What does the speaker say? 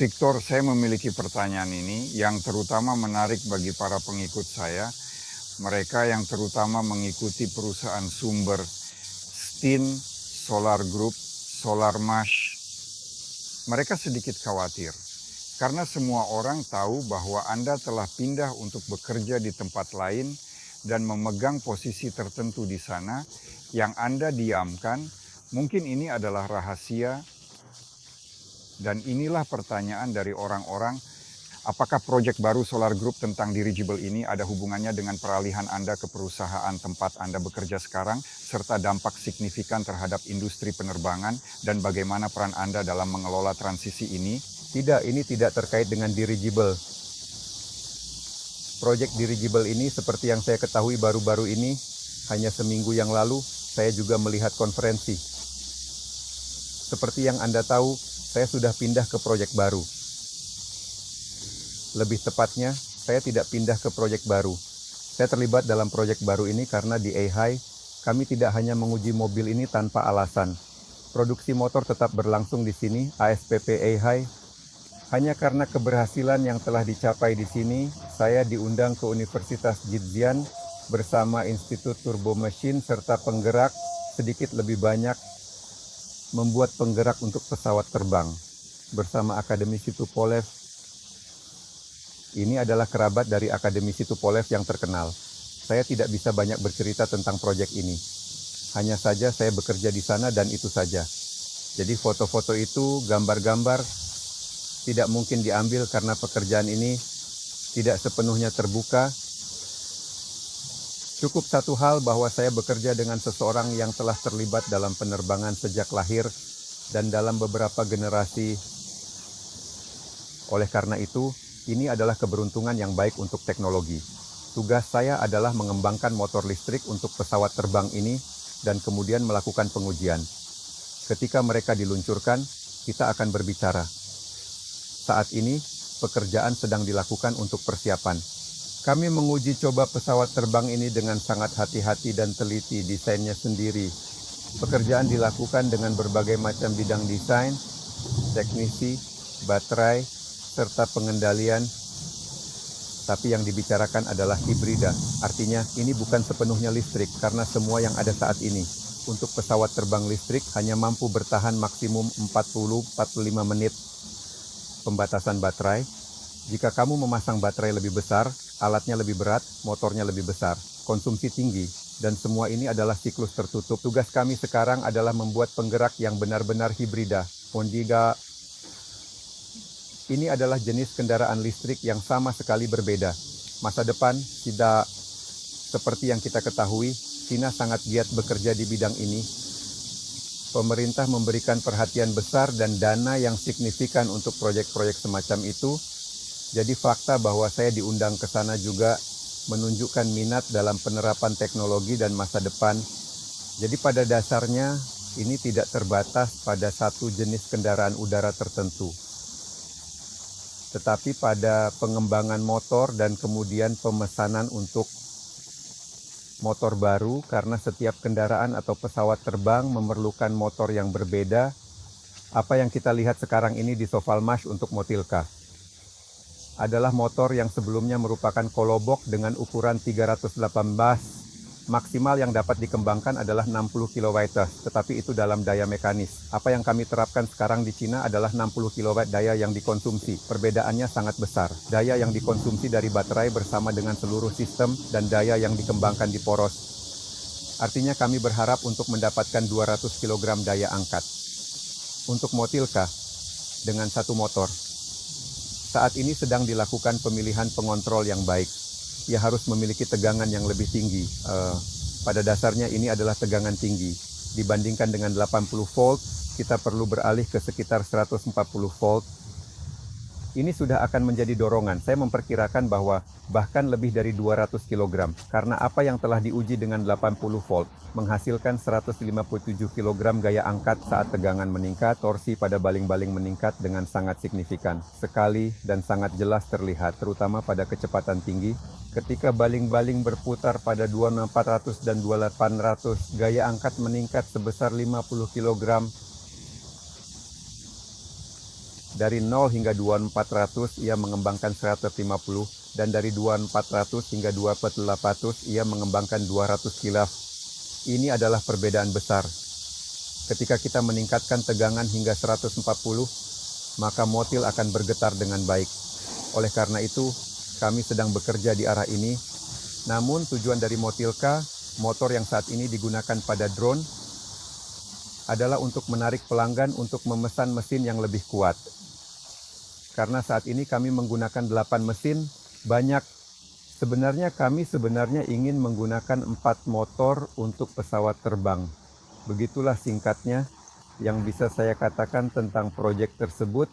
Victor, saya memiliki pertanyaan ini yang terutama menarik bagi para pengikut saya, mereka yang terutama mengikuti perusahaan sumber Stin, Solar Group, Solarmash. Mereka sedikit khawatir karena semua orang tahu bahwa Anda telah pindah untuk bekerja di tempat lain dan memegang posisi tertentu di sana yang Anda diamkan. Mungkin ini adalah rahasia. Dan inilah pertanyaan dari orang-orang, apakah proyek baru Solar Group tentang dirigible ini ada hubungannya dengan peralihan Anda ke perusahaan tempat Anda bekerja sekarang, serta dampak signifikan terhadap industri penerbangan, dan bagaimana peran Anda dalam mengelola transisi ini? Tidak, ini tidak terkait dengan dirigible. Proyek dirigible ini seperti yang saya ketahui baru-baru ini, hanya seminggu yang lalu, saya juga melihat konferensi. Seperti yang Anda tahu, saya sudah pindah ke proyek baru. Lebih tepatnya, saya tidak pindah ke proyek baru. Saya terlibat dalam proyek baru ini karena di AHI, kami tidak hanya menguji mobil ini tanpa alasan. Produksi motor tetap berlangsung di sini, ASPP AHI. Hanya karena keberhasilan yang telah dicapai di sini, saya diundang ke Universitas Zhejiang bersama Institut Turbo Machine serta penggerak sedikit lebih banyak membuat penggerak untuk pesawat terbang bersama akademisi Tupolev. Ini adalah kerabat dari akademisi Tupolev yang terkenal. Saya tidak bisa banyak bercerita tentang proyek ini. Hanya saja saya bekerja di sana dan itu saja. Jadi foto-foto itu, gambar-gambar, tidak mungkin diambil karena pekerjaan ini tidak sepenuhnya terbuka. Cukup satu hal bahwa saya bekerja dengan seseorang yang telah terlibat dalam penerbangan sejak lahir dan dalam beberapa generasi. Oleh karena itu, ini adalah keberuntungan yang baik untuk teknologi. Tugas saya adalah mengembangkan motor listrik untuk pesawat terbang ini dan kemudian melakukan pengujian. Ketika mereka diluncurkan, kita akan berbicara. Saat ini, pekerjaan sedang dilakukan untuk persiapan. Kami menguji coba pesawat terbang ini dengan sangat hati-hati dan teliti desainnya sendiri. Pekerjaan dilakukan dengan berbagai macam bidang desain, teknisi, baterai, serta pengendalian. Tapi yang dibicarakan adalah hibrida. Artinya, ini bukan sepenuhnya listrik karena semua yang ada saat ini untuk pesawat terbang listrik hanya mampu bertahan maksimum 40-45 menit. Pembatasan baterai, jika kamu memasang baterai lebih besar, alatnya lebih berat, motornya lebih besar, konsumsi tinggi, dan semua ini adalah siklus tertutup. Tugas kami sekarang adalah membuat penggerak yang benar-benar hibrida. Honda, ini adalah jenis kendaraan listrik yang sama sekali berbeda. Masa depan tidak seperti yang kita ketahui, China sangat giat bekerja di bidang ini. Pemerintah memberikan perhatian besar dan dana yang signifikan untuk proyek-proyek semacam itu. Jadi fakta bahwa saya diundang ke sana juga menunjukkan minat dalam penerapan teknologi dan masa depan. Jadi pada dasarnya ini tidak terbatas pada satu jenis kendaraan udara tertentu. Tetapi pada pengembangan motor dan kemudian pemesanan untuk motor baru karena setiap kendaraan atau pesawat terbang memerlukan motor yang berbeda. Apa yang kita lihat sekarang ini di Solarmash untuk Motilka adalah motor yang sebelumnya merupakan kolobok dengan ukuran 318. Maksimal yang dapat dikembangkan adalah 60 kW, tetapi itu dalam daya mekanis. Apa yang kami terapkan sekarang di Cina adalah 60 kW daya yang dikonsumsi. Perbedaannya sangat besar. Daya yang dikonsumsi dari baterai bersama dengan seluruh sistem dan daya yang dikembangkan di poros. Artinya kami berharap untuk mendapatkan 200 kg daya angkat. Untuk Motilka, dengan satu motor. Saat ini sedang dilakukan pemilihan pengontrol yang baik. Ia harus memiliki tegangan yang lebih tinggi. Pada dasarnya ini adalah tegangan tinggi. Dibandingkan dengan 80 volt, kita perlu beralih ke sekitar 140 volt. Ini sudah akan menjadi dorongan. Saya memperkirakan bahwa bahkan lebih dari 200 kg. Karena apa yang telah diuji dengan 80 volt, menghasilkan 157 kg gaya angkat saat tegangan meningkat, torsi pada baling-baling meningkat dengan sangat signifikan. Sekali dan sangat jelas terlihat, terutama pada kecepatan tinggi. Ketika baling-baling berputar pada 2400 dan 2800, gaya angkat meningkat sebesar 50 kg. Dari 0 hingga 2400 ia mengembangkan 150, dan dari 2400 hingga 2800 ia mengembangkan 200 kilaf. Ini adalah perbedaan besar. Ketika kita meningkatkan tegangan hingga 140, maka motil akan bergetar dengan baik. Oleh karena itu, kami sedang bekerja di arah ini. Namun tujuan dari Motilka, motor yang saat ini digunakan pada drone, adalah untuk menarik pelanggan untuk memesan mesin yang lebih kuat. Karena saat ini kami menggunakan 8 mesin, banyak. Kami sebenarnya ingin menggunakan 4 motor untuk pesawat terbang. Begitulah singkatnya yang bisa saya katakan tentang proyek tersebut.